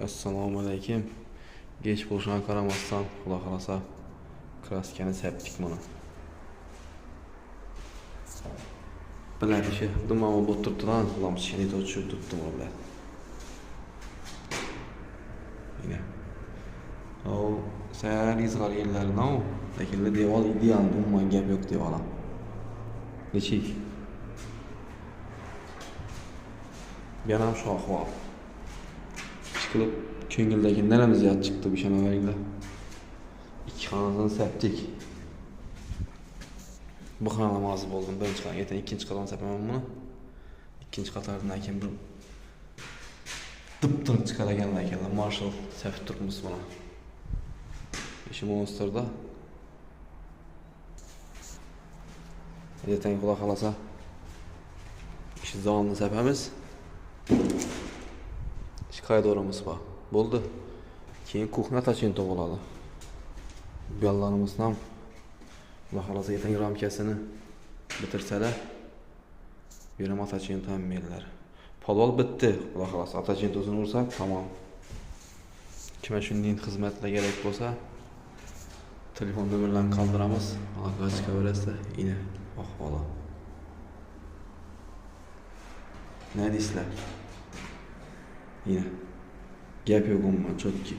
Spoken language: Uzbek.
Assalomu alaykum. Geç bo'lishga qaramasdan, xudo xolasa kraskani sepdik mana. Biladi shu, dumama bo'lib turibdi-lan, lampochkani tushirib turibdim bilan. Yine. O sayar izg'ar yerlarni, lekin devor ideal, umuman gap yo'q devoram. Nechik? Yana ham shu ahvol. Chiqilib ko'ngildagi neramiz yat chiqdi bu shanaveringlar. İki xonani sepdik. Bu xonada mazı bo'ldim. Birinchi xona, ertaga ikkinchi xonani sepaman buni. Ikkinchi qatordan keyin bir dip-turib chiqar ekanlar ekanlar. Marshall sepib turibmiz buni. İşi monsterda. Ertaga xudo xolasa ishi zonni sepamiz. Koridorimiz bor. Bo'ldi. Keyin kuxna tachinto bo'ladi. Bu yerlarimizni ham xudo xolasa ertaga ramkasini bitirsalar, beraman tachinto ham menlar. Podval bitdi. Xudo xolasa tachintosini ursak, tamom. Kimga shunday xizmatlar kerak bo'lsa, telefon nomerlarini qoldiramiz. Aloqa chiqaverasa, ina ahvoli. Ne deysizlar? Yine. Gap yo'q umuman, chotki.